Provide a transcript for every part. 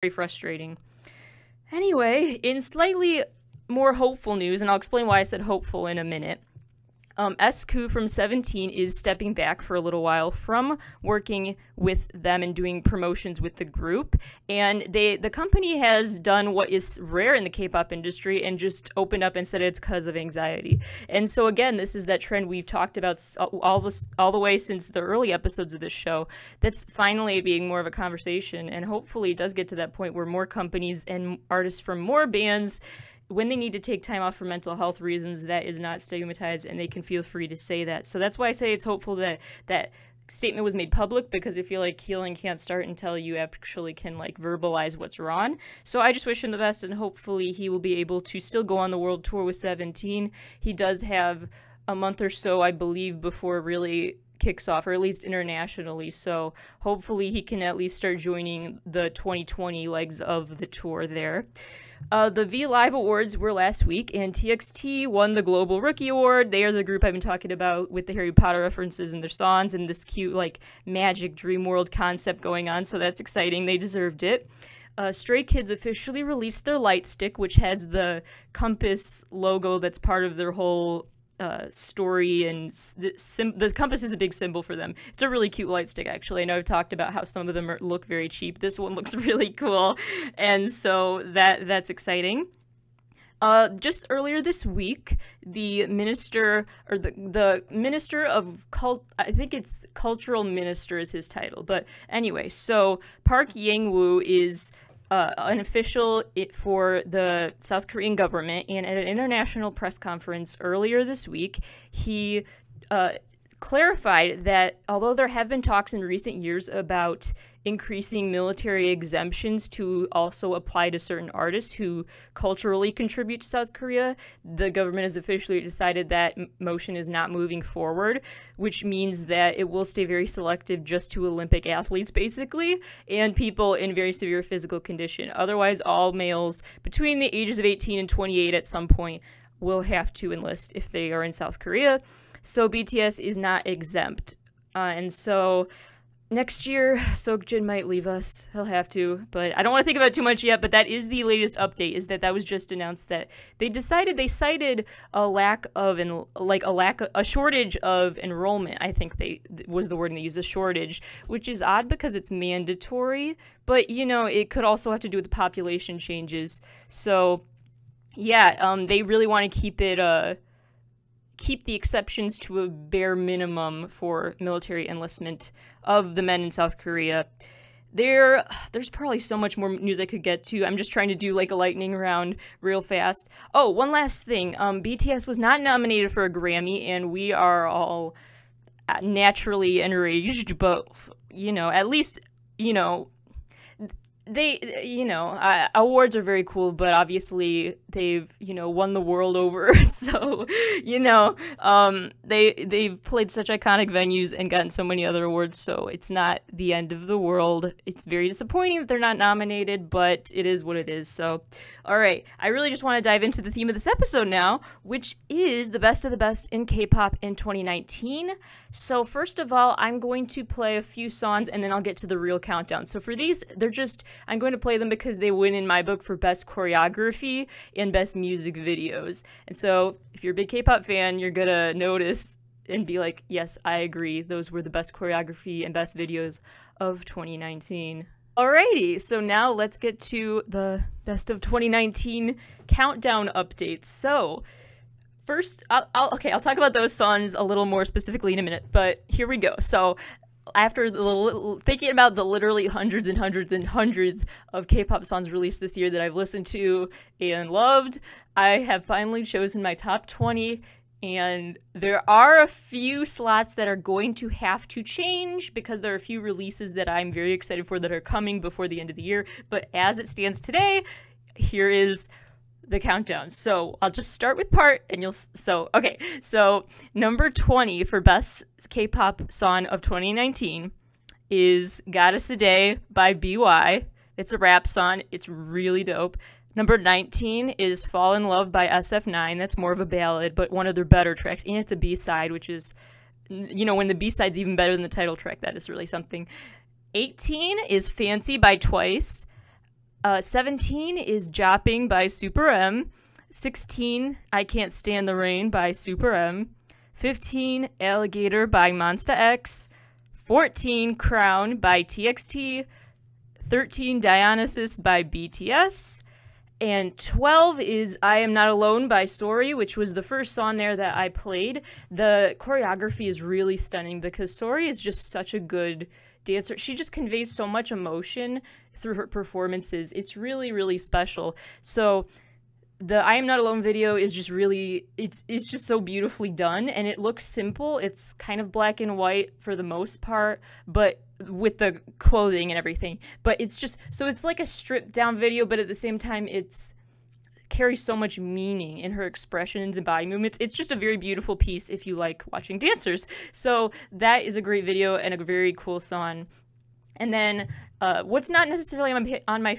very frustrating. Anyway, in slightly more hopeful news, and I'll explain why I said hopeful in a minute, SQ from 17 is stepping back for a little while from working with them and doing promotions with the group, and the company has done what is rare in the K-pop industry and just opened up and said it's because of anxiety. And so again, this is that trend we've talked about all the way since the early episodes of this show, that's finally being more of a conversation, and hopefully it does get to that point where more companies and artists from more bands, when they need to take time off for mental health reasons, that is not stigmatized, and they can feel free to say that. So that's why I say it's hopeful that that statement was made public, because I feel like healing can't start until you actually can like verbalize what's wrong. So I just wish him the best, and hopefully he will be able to still go on the world tour with 17. He does have a month or so, I believe, before it really kicks off, or at least internationally, so hopefully he can at least start joining the 2020 legs of the tour there. The V Live Awards were last week, and TXT won the Global Rookie Award. They are the group I've been talking about with the Harry Potter references in their songs and this cute, like, magic dream world concept going on, so that's exciting. They deserved it. Stray Kids officially released their light stick, which has the compass logo that's part of their whole story, and the compass is a big symbol for them. It's a really cute light stick, actually. I know I've talked about how some of them look very cheap. This one looks really cool, and so that's exciting. Just earlier this week, the minister, or the minister of I think it's cultural minister is his title, but anyway, so Park Yang-woo is an official for the South Korean government, and at an international press conference earlier this week, he clarified that although there have been talks in recent years about increasing military exemptions to also apply to certain artists who culturally contribute to South Korea, the government has officially decided that motion is not moving forward, which means that it will stay very selective just to Olympic athletes, basically, and people in very severe physical condition. Otherwise, all males between the ages of 18 and 28 at some point will have to enlist if they are in South Korea. So BTS is not exempt. And so next year, Seokjin might leave us. He'll have to, but I don't want to think about it too much yet, but that is the latest update, is that was just announced that they cited a shortage of enrollment. I think was the word they used, a shortage, which is odd because it's mandatory, but you know, it could also have to do with the population changes. So yeah, they really want to keep the exceptions to a bare minimum for military enlistment of the men in South Korea. There's probably so much more news I could get to. I'm just trying to do like a lightning round real fast. Oh, one last thing. BTS was not nominated for a Grammy, and we are all naturally enraged, but, you know, at least, you know, awards are very cool, but obviously they've, won the world over. So, they've played such iconic venues and gotten so many other awards. So it's not the end of the world. It's very disappointing that they're not nominated, but it is what it is. So, all right. I really just want to dive into the theme of this episode now, which is the best of the best in K-pop in 2019. So first of all, I'm going to play a few songs and then I'll get to the real countdown. So for these, I'm going to play them because they win in my book for best choreography and best music videos. And so if you're a big K-pop fan, you're gonna notice and be like, yes, I agree. Those were the best choreography and best videos of 2019. Alrighty, so now let's get to the best of 2019 countdown updates. So first, I'll talk about those songs a little more specifically in a minute, but here we go. So after thinking about the literally hundreds and hundreds and hundreds of K-pop songs released this year that I've listened to and loved, I have finally chosen my top 20, and there are a few slots that are going to have to change because there are a few releases that I'm very excited for that are coming before the end of the year, but as it stands today, here is the countdown. So I'll just start with part and so number 20 for best K-pop song of 2019 is Goddess a Day by BY. It's a rap song. It's really dope. Number 19 is Fall in Love by SF9. That's more of a ballad, but one of their better tracks. And it's a B-side, which is, when the B-side's even better than the title track, that is really something. 18 is Fancy by Twice. 17 is Jopping by Super M. 16, I Can't Stand the Rain by Super M. 15, Alligator by Monsta X. 14, Crown by TXT. 13, Dionysus by BTS. And 12 is I Am Not Alone by Sori, which was the first song there that I played. The choreography is really stunning because Sori is just such a good dancer. She just conveys so much emotion through her performances. It's really, really special. So the I Am Not Alone video is just really, it's just so beautifully done, and it looks simple. It's kind of black and white for the most part, but with the clothing and everything. But it's just, so it's like a stripped down video, but at the same time, it's carries so much meaning in her expressions and body movements. It's just a very beautiful piece if you like watching dancers. So that is a great video and a very cool song. And then what's not necessarily on my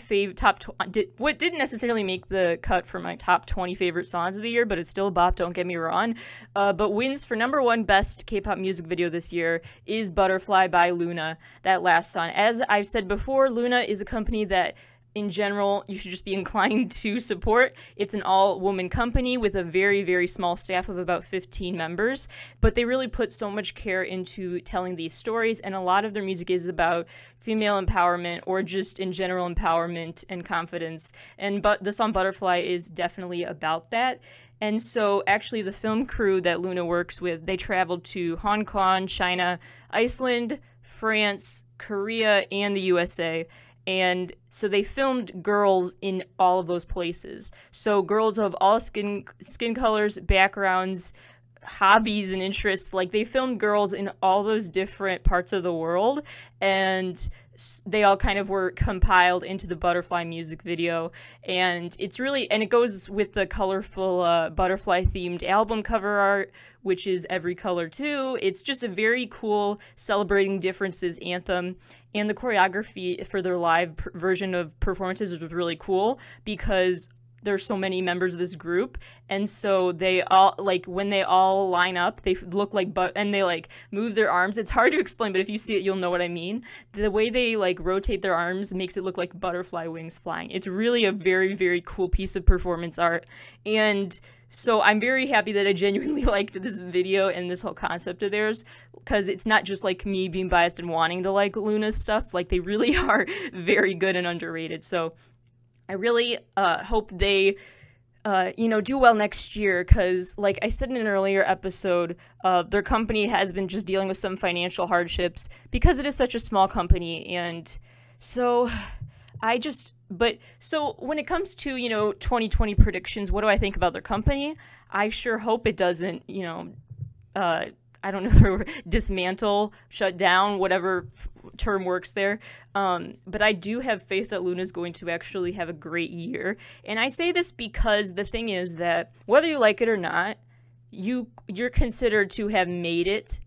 what didn't necessarily make the cut for my top 20 favorite songs of the year, but it's still a bop, don't get me wrong. But wins for number 1 best K-pop music video this year is Butterfly by Luna, that last song. As I've said before, Luna is a company that in general, you should just be inclined to support. It's an all-woman company with a very, very small staff of about 15 members, but they really put so much care into telling these stories, and a lot of their music is about female empowerment or just in general empowerment and confidence, but the song Butterfly is definitely about that. And so actually the film crew that Luna works with, they traveled to Hong Kong, China, Iceland, France, Korea, and the USA. And so they filmed girls in all of those places. So girls of all skin colors, backgrounds, hobbies, and interests. Like, they filmed girls in all those different parts of the world, and they all kind of were compiled into the Butterfly music video. And it's really, and it goes with the colorful butterfly themed album cover art, which is Every Color Too. It's just a very cool celebrating differences anthem. And the choreography for their live version of performances was really cool because there's so many members of this group, and so they all, like, when they all line up, they look like and they like move their arms. It's hard to explain, but if you see it, you'll know what I mean. The way they like rotate their arms makes it look like butterfly wings flying. It's really a very, very cool piece of performance art, and so I'm very happy that I genuinely liked this video and this whole concept of theirs, because it's not just like me being biased and wanting to like Luna's stuff. Like, they really are very good and underrated. So I really hope they, do well next year, because, like I said in an earlier episode, their company has been just dealing with some financial hardships because it is such a small company. And so so when it comes to, 2020 predictions, what do I think about their company? I sure hope it doesn't, I don't know the word, dismantle, shut down, whatever term works there. But I do have faith that Luna's going to actually have a great year. And I say this because the thing is that whether you like it or not, you're considered to have made it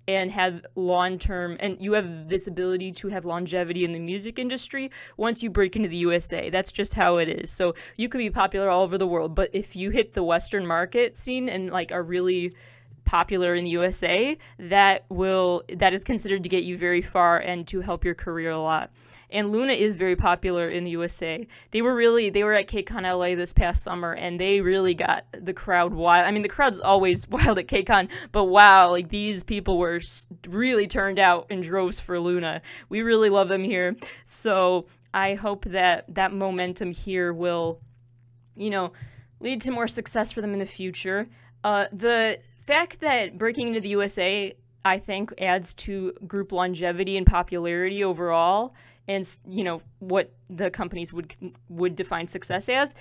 and have long-term, and you have this ability to have longevity in the music industry once you break into the USA. That's just how it is. So you could be popular all over the world, but if you hit the Western market scene and like are really popular in the USA, that is considered to get you very far and to help your career a lot. And Luna is very popular in the USA. They were at KCON LA this past summer, and they really got the crowd wild. I mean, the crowd's always wild at KCON, but wow, like, these people were really turned out in droves for Luna. We really love them here. So I hope that that momentum here will, lead to more success for them in the future. The fact that breaking into the USA, I think, adds to group longevity and popularity overall, and what the companies would define success as,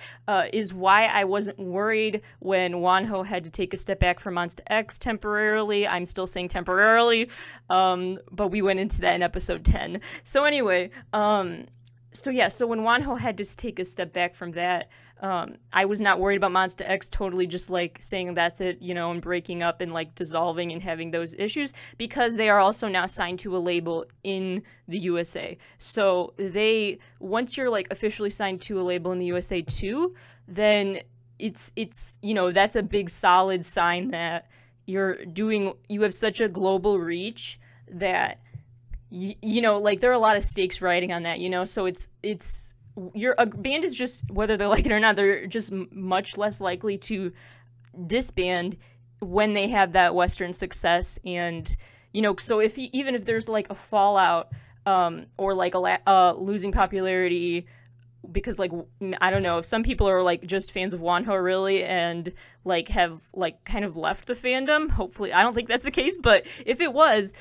is why I wasn't worried when Wonho had to take a step back from Monsta X temporarily. I'm still saying temporarily, but we went into that in episode 10. So anyway, so when Wonho had to take a step back from that, I was not worried about Monsta X totally just like saying that's it, and breaking up and like dissolving and having those issues, because they are also now signed to a label in the USA. So once you're like officially signed to a label in the USA too, then it's that's a big solid sign that you have such a global reach that like there are a lot of stakes riding on that, so it's a band is just, whether they like it or not, they're just much less likely to disband when they have that Western success. And, you know, so even if there's like a fallout, or like losing popularity, because like, I don't know, if some people are like just fans of Wonho really and like have like kind of left the fandom, hopefully, I don't think that's the case, but if it was,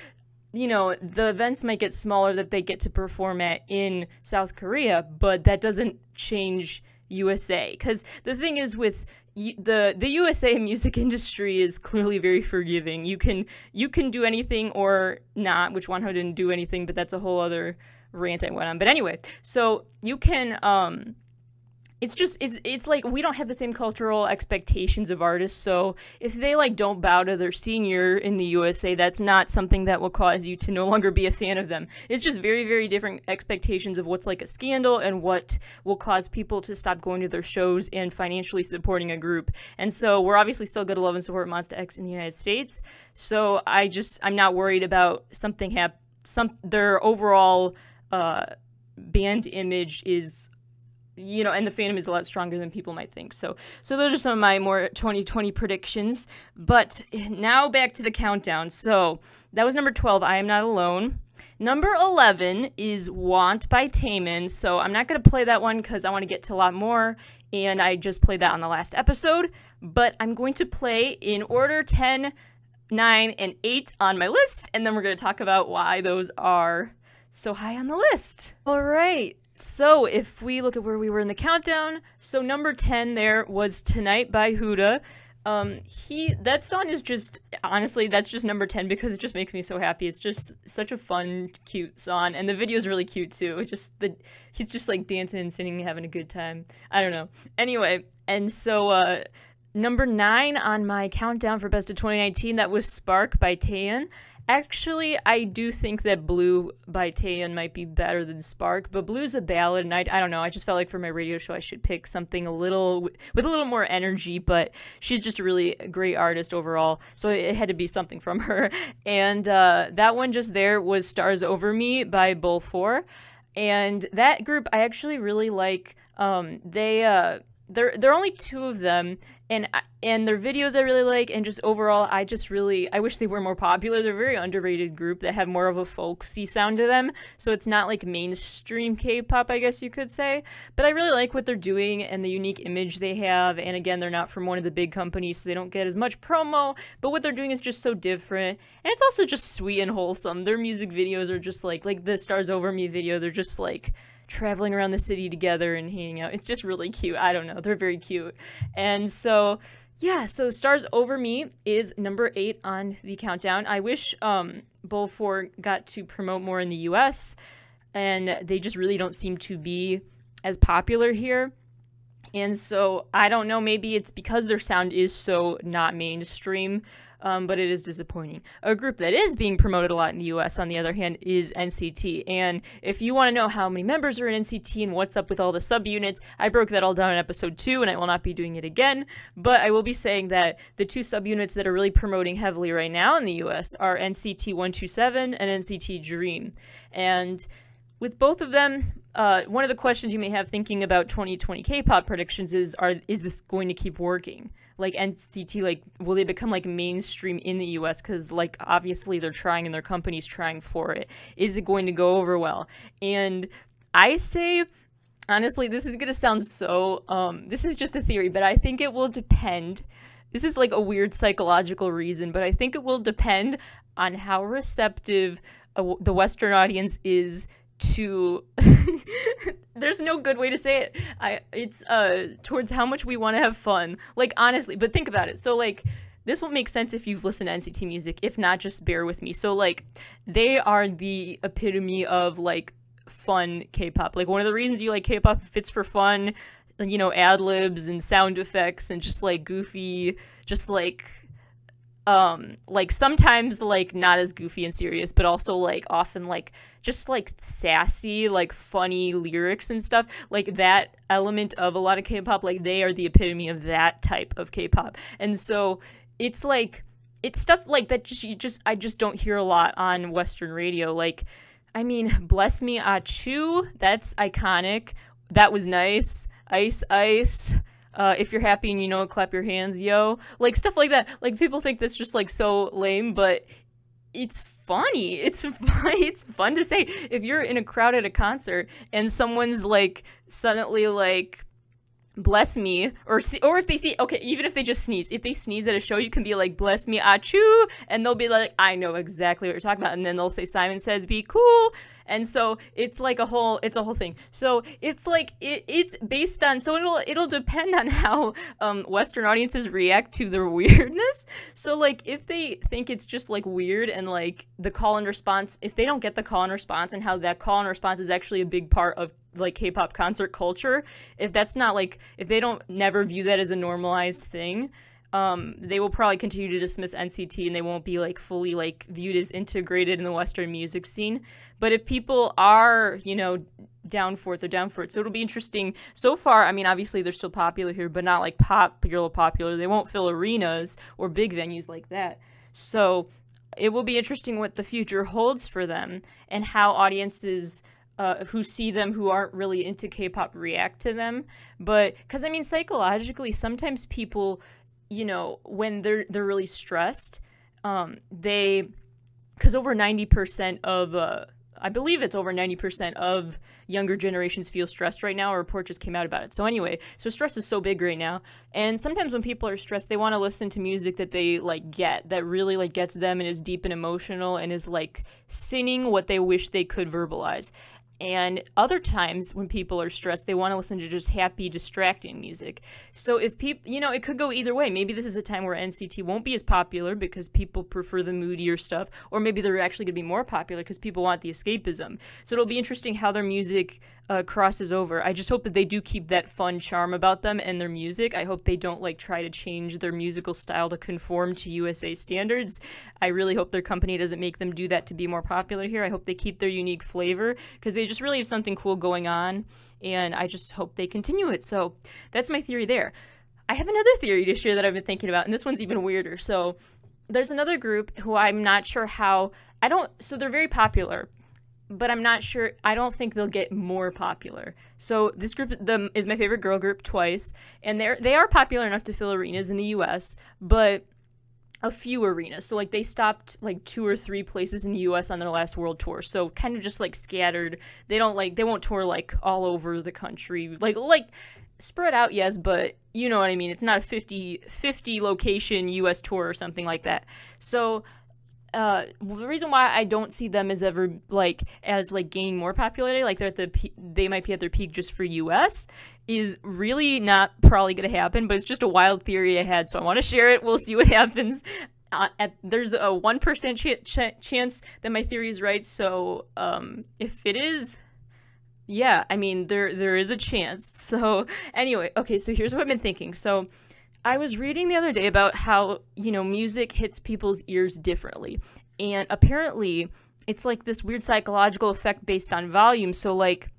you know, the events might get smaller that they get to perform at in South Korea, but that doesn't change USA. Because the thing is with the USA music industry is clearly very forgiving. You can do anything or not, which Wonho didn't do anything, but that's a whole other rant I went on. But anyway, so you can it's like we don't have the same cultural expectations of artists, so if they like don't bow to their senior in the USA, that's not something that will cause you to no longer be a fan of them. It's just very, very different expectations of what's like a scandal and what will cause people to stop going to their shows and financially supporting a group. And so we're obviously still going to love and support Monsta X in the United States, so I'm not worried about their overall band image is, you know, and the fandom is a lot stronger than people might think. So those are some of my more 2020 predictions. But now back to the countdown. So that was number 12, I Am Not Alone. Number 11 is Want by Taemin. So I'm not going to play that one because I want to get to a lot more, and I just played that on the last episode. But I'm going to play in order 10, 9, and 8 on my list, and then we're going to talk about why those are so high on the list. All right. So if we look at where we were in the countdown, so number 10 there was Tonight by Huda. That song is just, honestly, that's just number 10 because it just makes me so happy. It's just such a fun, cute song, and the video is really cute too. He's just like dancing and singing and having a good time. I don't know. Anyway, and so number 9 on my countdown for Best of 2019, that was Spark by Taeyeon. Actually, I do think that Blue by Taeyeon might be better than Spark, but Blue's a ballad, and I don't know, I just felt like for my radio show I should pick something with a little more energy, but she's just a really great artist overall, so it had to be something from her. And that one just there was Stars Over Me by Bull 4, and that group I actually really like. There are only 2 of them, and their videos I really like, and just overall I wish they were more popular. They're a very underrated group that have more of a folksy sound to them, so it's not like mainstream K-pop, I guess you could say, but I really like what they're doing and the unique image they have. And again, they're not from one of the big companies, so they don't get as much promo, but what they're doing is just so different, and it's also just sweet and wholesome. Their music videos are just like the Stars Over Me video, they're just like traveling around the city together and hanging out. It's just really cute. I don't know. They're very cute. And so, yeah, so Stars Over Me is number 8 on the countdown. I wish Bull 4 got to promote more in the US, and they just really don't seem to be as popular here. And so, I don't know, maybe it's because their sound is so not mainstream, but it is disappointing. A group that is being promoted a lot in the US, on the other hand, is NCT. And if you want to know how many members are in NCT and what's up with all the subunits, I broke that all down in episode 2, and I will not be doing it again. But I will be saying that the 2 subunits that are really promoting heavily right now in the US are NCT 127 and NCT Dream. And with both of them, one of the questions you may have thinking about 2020 K-pop predictions is this going to keep working? Like NCT, like, will they become like mainstream in the US? Because like obviously they're trying and their company's trying for it. Is it going to go over well? And I say, honestly, this is gonna sound so this is just a theory, but I think it will depend. This is like a weird psychological reason, but I think it will depend on how receptive the Western audience is to there's no good way to say it. It's towards how much we want to have fun. Like, honestly, but think about it. So like, this will make sense if you've listened to NCT music. If not, just bear with me. So like, they are the epitome of like fun K-pop. Like, one of the reasons you like K-pop, if it's for fun, you know, ad-libs and sound effects and just like goofy, just like sometimes like not as goofy and serious, but also like often like just like sassy, like funny lyrics and stuff, like that element of a lot of K-pop, like they are the epitome of that type of K-pop. And so it's like, it's stuff like that I just don't hear a lot on Western radio. Like, I mean, Bless Me Achu, that's iconic. that was nice. Ice, ice. If you're happy and you know it, clap your hands, yo. Like, stuff like that. Like, people think that's just, like, so lame, but it's funny. It's fun to say. If you're in a crowd at a concert and someone's, like, suddenly, like, bless me, or if they see, okay, even if they just sneeze, if they sneeze at a show, you can be like, bless me, achoo, and they'll be like, I know exactly what you're talking about, and then they'll say, Simon Says, be cool. And so it's like a whole thing. So it's like it's based on, so it'll depend on how Western audiences react to their weirdness. So like if they think it's just like weird and like the call and response, if they don't get the call and response and how that call and response is actually a big part of like K-pop concert culture, if that's not like, if they don't never view that as a normalized thing, they will probably continue to dismiss NCT and they won't be like fully like viewed as integrated in the Western music scene. But if people are, you know, down for it, they're down for it. So it'll be interesting. So far, I mean, obviously they're still popular here, but not like popular. They won't fill arenas or big venues like that. So it will be interesting what the future holds for them and how audiences who see them who aren't really into K-pop react to them. But because I mean, psychologically, sometimes people, you know, when they're really stressed, because over 90% of I believe it's over 90% of younger generations feel stressed right now. A report just came out about it. So anyway, so stress is so big right now. And sometimes when people are stressed, they want to listen to music that they like get, that really like gets them and is deep and emotional and is like singing what they wish they could verbalize. And other times when people are stressed, they want to listen to just happy, distracting music. So if people, you know, it could go either way. Maybe this is a time where NCT won't be as popular because people prefer the moodier stuff, or maybe they're actually going to be more popular because people want the escapism. So it'll be interesting how their music crosses over. I just hope that they do keep that fun charm about them and their music. I hope they don't like try to change their musical style to conform to USA standards. I really hope their company doesn't make them do that to be more popular here. I hope they keep their unique flavor because they just really have something cool going on, and I just hope they continue it. So that's my theory there. I have another theory to share that I've been thinking about, and this one's even weirder. So there's another group who I'm not sure how, so they're very popular, but I'm not sure, I don't think they'll get more popular. So this group is my favorite girl group, Twice, and they are popular enough to fill arenas in the US, but a few arenas. So like they stopped like 2 or 3 places in the US on their last world tour. So kind of just like scattered. They won't tour like all over the country. Like spread out, yes, but you know what I mean. It's not a 50 location US tour or something like that. So the reason why I don't see them as ever as gaining more popularity, like they might be at their peak just for US, is really not probably going to happen, but it's just a wild theory I had, so I want to share it. We'll see what happens. There's a 1% chance that my theory is right, so if it is, yeah, I mean, there is a chance. So anyway, okay, so here's what I've been thinking. So I was reading the other day about how, you know, music hits people's ears differently. And apparently it's like this weird psychological effect based on volume. So like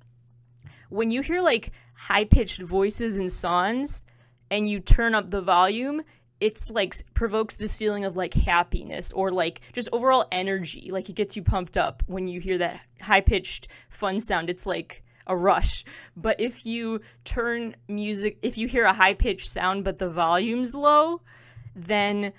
when you hear like high-pitched voices in songs and you turn up the volume, it's like provokes this feeling of like happiness or like just overall energy. Like it gets you pumped up when you hear that high-pitched fun sound. It's like a rush. But if you if you hear a high-pitched sound but the volume's low, then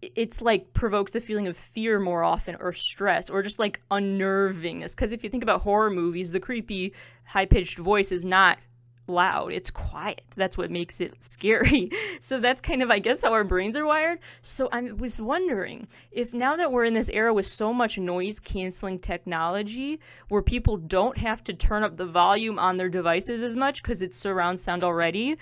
it's like provokes a feeling of fear more often, or stress, or just like unnervingness. Because if you think about horror movies, the creepy high-pitched voice is not loud, it's quiet. That's what makes it scary. So that's kind of, I guess, how our brains are wired. So I was wondering if now that we're in this era with so much noise canceling technology where people don't have to turn up the volume on their devices as much because it's surround sound already,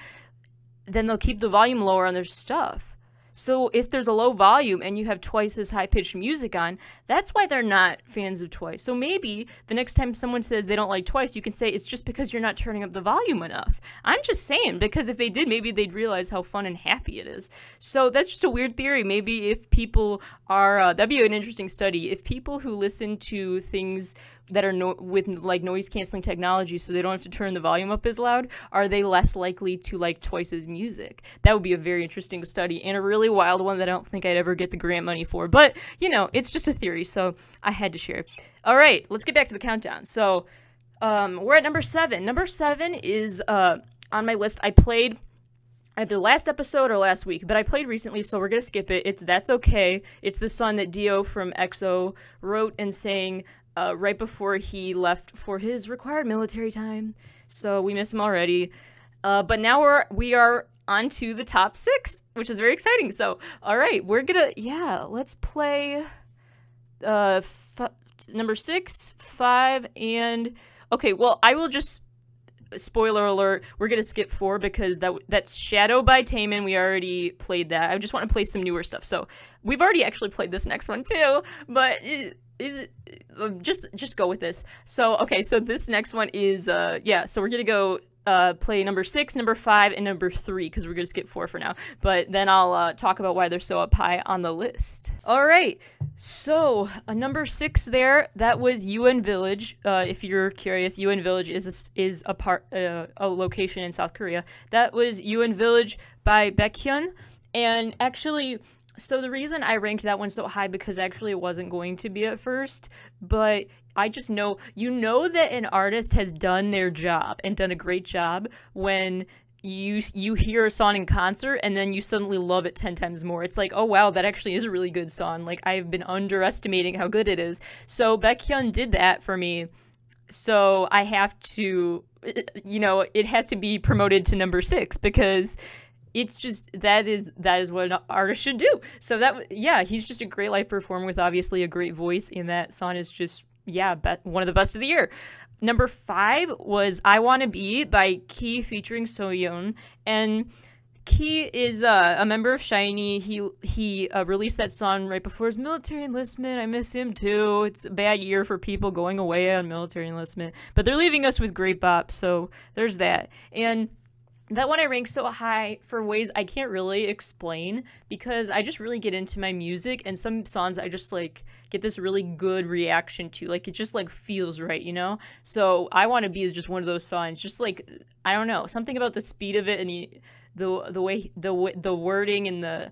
then they'll keep the volume lower on their stuff. So if there's a low volume and you have twice as high-pitched music on, that's why they're not fans of Twice. So maybe the next time someone says they don't like Twice, you can say it's just because you're not turning up the volume enough. I'm just saying, because if they did, maybe they'd realize how fun and happy it is. So that's just a weird theory. Maybe if people are, that'd be an interesting study. If people who listen to things that are with like noise canceling technology so they don't have to turn the volume up as loud, are they less likely to like Twice's music? That would be a very interesting study and a really wild one that I don't think I'd ever get the grant money for, but you know, it's just a theory, so I had to share. All right, let's get back to the countdown. So We're at number 7. Number 7 is on my list. I played either last episode or last week, but I played recently, so we're gonna skip it. It's That's Okay. It's the song that Dio from EXO wrote and sang right before he left for his required military time. So we miss him already. But now we are on to the top 6, which is very exciting. So, all right, let's play number 6, 5, and okay, well, I will just, spoiler alert, we're gonna skip 4 because that's Shadow by Taemin. We already played that. I just want to play some newer stuff. So we've already actually played this next one too, but just go with this. So okay, so this next one is so we're gonna go play number 6, number 5, and number 3 because we're gonna skip 4 for now. But then I'll talk about why they're so up high on the list. All right, so number 6 there, that was UN Village. If you're curious, UN Village is a location in South Korea. That was UN Village by Baekhyun, and actually. So the reason I ranked that one so high, because actually it wasn't going to be at first, but I just know, that an artist has done their job and done a great job when you hear a song in concert and then you suddenly love it 10 times more. It's like, oh wow, that actually is a really good song. Like, I've been underestimating how good it is. So Baekhyun did that for me. So I have to, it has to be promoted to number 6 because it's just, that is what an artist should do. So he's just a great live performer with obviously a great voice, and that song is just, one of the best of the year. Number 5 was I Wanna Be by Key featuring Soyeon, and Key is a member of SHINee. He released that song right before his military enlistment. I miss him too. It's a bad year for people going away on military enlistment, but they're leaving us with great bop, so there's that. And that one I rank so high for ways I can't really explain, because I just really get into my music, and some songs I just like get this really good reaction to, like it just like feels right, So I Wanna Be is just one of those songs, just like, I don't know, something about the speed of it and the way the wording and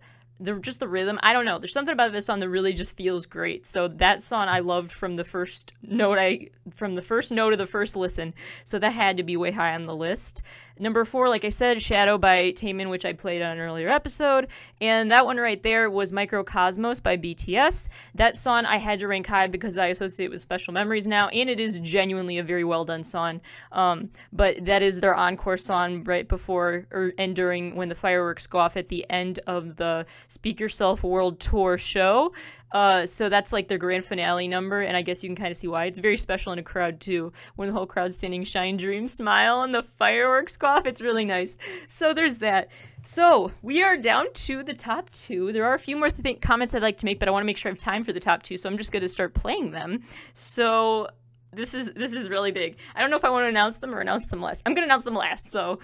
just the rhythm. I don't know. There's something about this song that really just feels great. So that song I loved from the first note of the first listen. So that had to be way high on the list. Number 4, like I said, Shadow by Taemin, which I played on an earlier episode. And that one right there was Microcosmos by BTS. That song I had to rank high because I associate it with Special Memories now, and it is genuinely a very well done song. But that is their encore song right before and during when the fireworks go off at the end of the Speak Yourself World Tour show. So that's like their grand finale number, and I guess you can kind of see why. It's very special in a crowd too, when the whole crowd's singing Shine, Dream, Smile, and the fireworks go off. It's really nice. So there's that. So we are down to the top 2. There are a few more comments I'd like to make, but I want to make sure I have time for the top 2, so I'm just going to start playing them. So this is really big. I don't know if I want to announce them or announce them last. I'm going to announce them last, so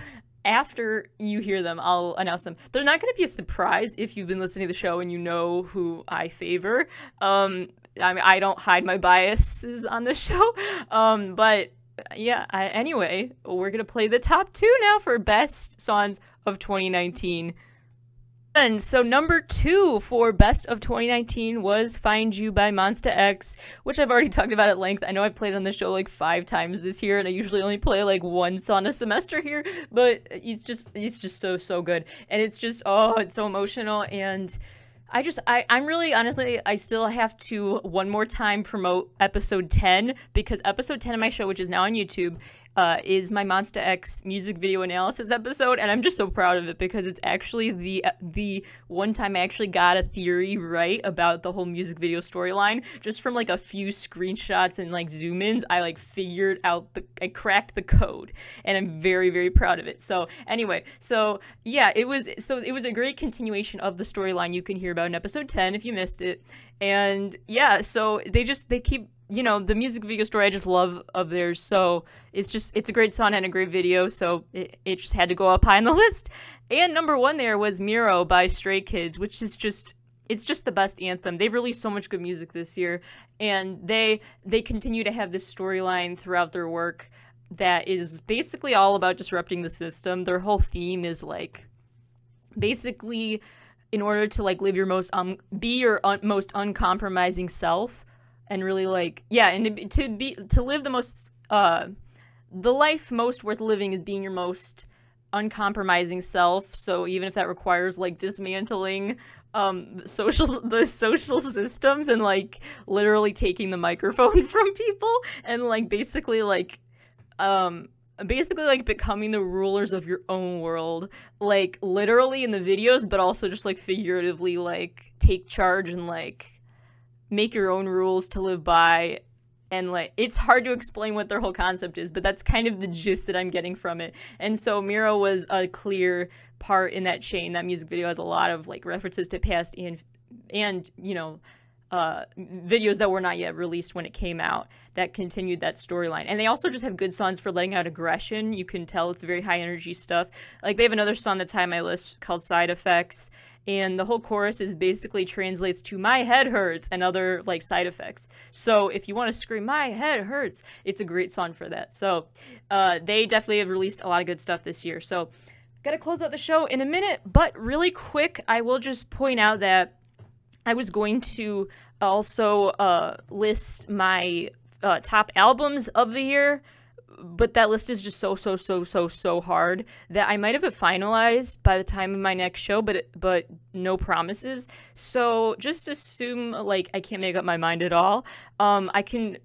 after you hear them, I'll announce them. They're not going to be a surprise if you've been listening to the show and you know who I favor. I don't hide my biases on this show. But yeah, anyway, we're going to play the top 2 now for best songs of 2019. And so number 2 for best of 2019 was Find You by Monsta X, which I've already talked about at length. I know I've played on the show like 5 times this year, and I usually only play like one song a semester here, but he's just so good. And it's just, it's so emotional, and I'm really, honestly, I still have to one more time promote episode 10, because episode 10 of my show, which is now on YouTube, is my Monsta X music video analysis episode, and I'm just so proud of it because it's actually the one time I actually got a theory right about the whole music video storyline. Just from like a few screenshots and like zoom ins, I like figured out I cracked the code, and I'm very, very proud of it. So anyway, so yeah, it was a great continuation of the storyline you can hear about in episode 10 if you missed it. And yeah, so they keep, the music video story I just love of theirs, so it's a great song and a great video, so it just had to go up high on the list. And number 1 there was Miro by Stray Kids, which is it's just the best anthem. They've released so much good music this year, and they continue to have this storyline throughout their work that is basically all about disrupting the system. Their whole theme is like, basically, in order to like live your most be your most uncompromising self, and really like, yeah, and to live the most the life most worth living is being your most uncompromising self. So even if that requires like dismantling the social systems and like literally taking the microphone from people and like basically like becoming the rulers of your own world, like literally in the videos, but also just like figuratively, like take charge and like make your own rules to live by. And like it's hard to explain what their whole concept is, but that's kind of the gist that I'm getting from it. And so Miro was a clear part in that chain. That music video has a lot of like references to past and you know, videos that were not yet released when it came out that continued that storyline. And they also just have good songs for letting out aggression. You can tell it's very high energy stuff. Like they have another song that's high on my list called Side Effects, and the whole chorus is basically translates to "my head hurts" and other like side effects. So if you want to scream "my head hurts," it's a great song for that. So they definitely have released a lot of good stuff this year. So gotta close out the show in a minute, but really quick, I will just point out that I was going to also list my top albums of the year, but that list is just so hard that I might have it finalized by the time of my next show, but no promises. So just assume like I can't make up my mind at all. I can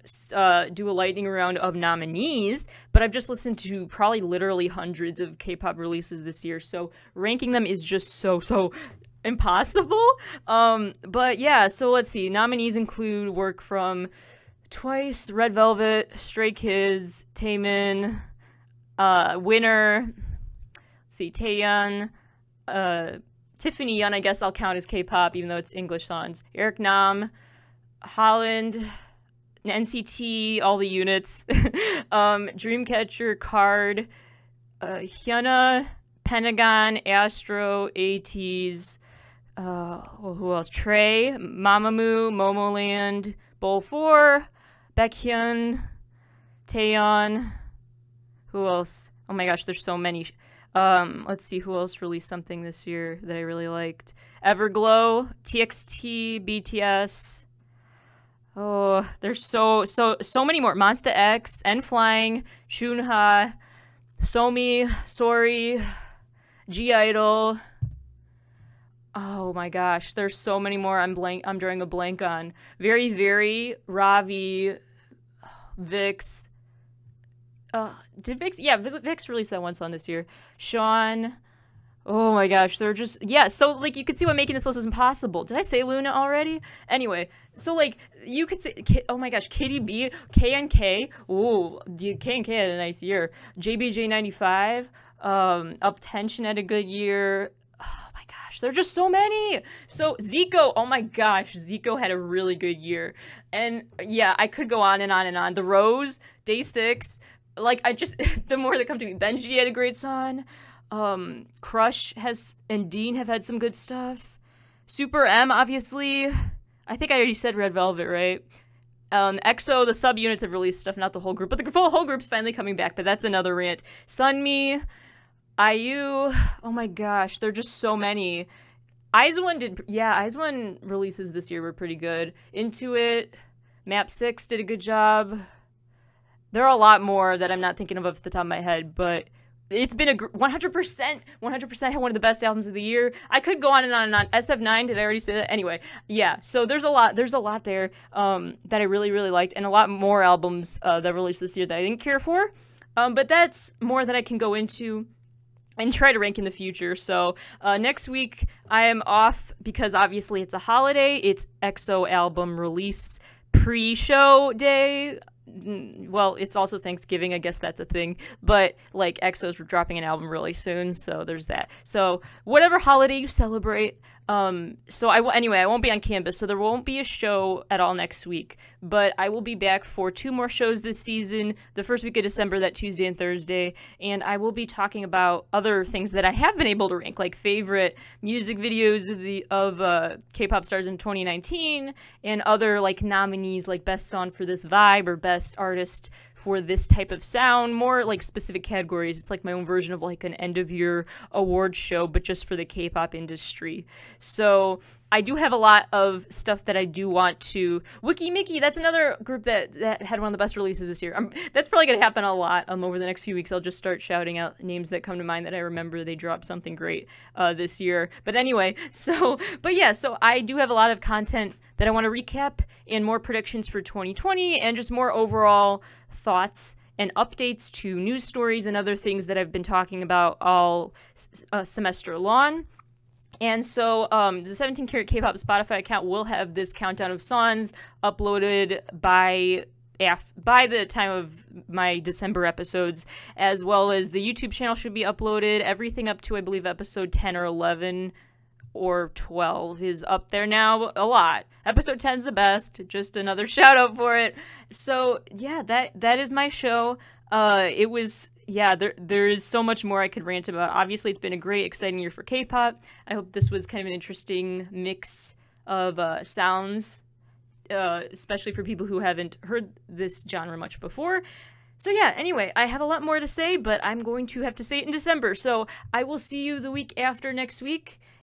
do a lightning round of nominees, but I've just listened to probably literally hundreds of K-pop releases this year, so ranking them is just so impossible. But yeah, so let's see. Nominees include work from Twice, Red Velvet, Stray Kids, Taemin, Winner, let's see, Taeyeon, Tiffany Yun, I guess I'll count as K-pop even though it's English songs, Eric Nam, Holland, NCT, all the units, Dreamcatcher, Card, Hyuna, Pentagon, Astro, ATEEZ, who else? Trey, Mamamoo, Momoland, Bowl 4, Baekhyun, Taeyeon, who else? Oh my gosh, there's so many. Let's see who else released something this year that I really liked. Everglow, TXT, BTS. Oh, there's so many more. Monsta X, N-Flying, Shunha, Somi, Sorry, G-Idol. Oh my gosh, there's so many more I'm drawing a blank on. Very, Ravi, Vix. Did Vix? Yeah, Vix released that one song this year. Sean. Oh my gosh, they're just, yeah, so like you could see why making this list was impossible. Did I say Luna already? Anyway, so like you could say, oh my gosh, KDB, KNK. Ooh, the KNK had a nice year. JBJ95, Up Tension had a good year. There's just so many. So Zico, oh my gosh, Zico had a really good year. And yeah, I could go on and on and on. The Rose, Day 6, like I just, the more that come to me. Benji had a great song. Crush and Dean have had some good stuff. Super M, obviously. I think I already said Red Velvet, right? EXO, the subunits have released stuff, not the whole group, but the whole group's finally coming back, but that's another rant. Sunmi, IU, oh my gosh, there are just so many. IZ*ONE releases this year were pretty good. Intuit, Map 6 did a good job. There are a lot more that I'm not thinking of off the top of my head, but it's been 100% had one of the best albums of the year. I could go on and on and on. SF9, did I already say that? Anyway, yeah, so there's a lot there that I really liked, and a lot more albums that released this year that I didn't care for. But that's more that I can go into and try to rank in the future. So next week I am off because obviously it's a holiday. It's EXO album release pre-show day. Well, it's also Thanksgiving. I guess that's a thing. But like EXO's dropping an album really soon, so there's that. So whatever holiday you celebrate. So I won't be on campus, so there won't be a show at all next week. But I will be back for 2 more shows this season, the first week of December, that Tuesday and Thursday, and I will be talking about other things that I have been able to rank, like favorite music videos of K-pop stars in 2019, and other like nominees like best song for this vibe or best artist for this type of sound, more like specific categories. It's like my own version of like an end of year award show, but just for the K-pop industry. So I do have a lot of stuff that I do want to. Wiki Mickey, that's that's another group that had one of the best releases this year. That's probably going to happen a lot over the next few weeks. I'll just start shouting out names that come to mind that I remember they dropped something great this year. But anyway, so I do have a lot of content that I want to recap and more predictions for 2020 and just more overall thoughts and updates to news stories and other things that I've been talking about all semester long. And so the 17 Carat K-Pop Spotify account will have this countdown of songs uploaded by the time of my December episodes, as well as the YouTube channel should be uploaded. Everything up to, I believe, episode 10 or 11 or 12 is up there now. A lot. Episode 10 is the best. Just another shout out for it. So yeah, that is my show. It was... Yeah, there is so much more I could rant about. Obviously, it's been a great, exciting year for K-pop. I hope this was kind of an interesting mix of sounds, especially for people who haven't heard this genre much before. So yeah, anyway, I have a lot more to say, but I'm going to have to say it in December. So I will see you the week after next week.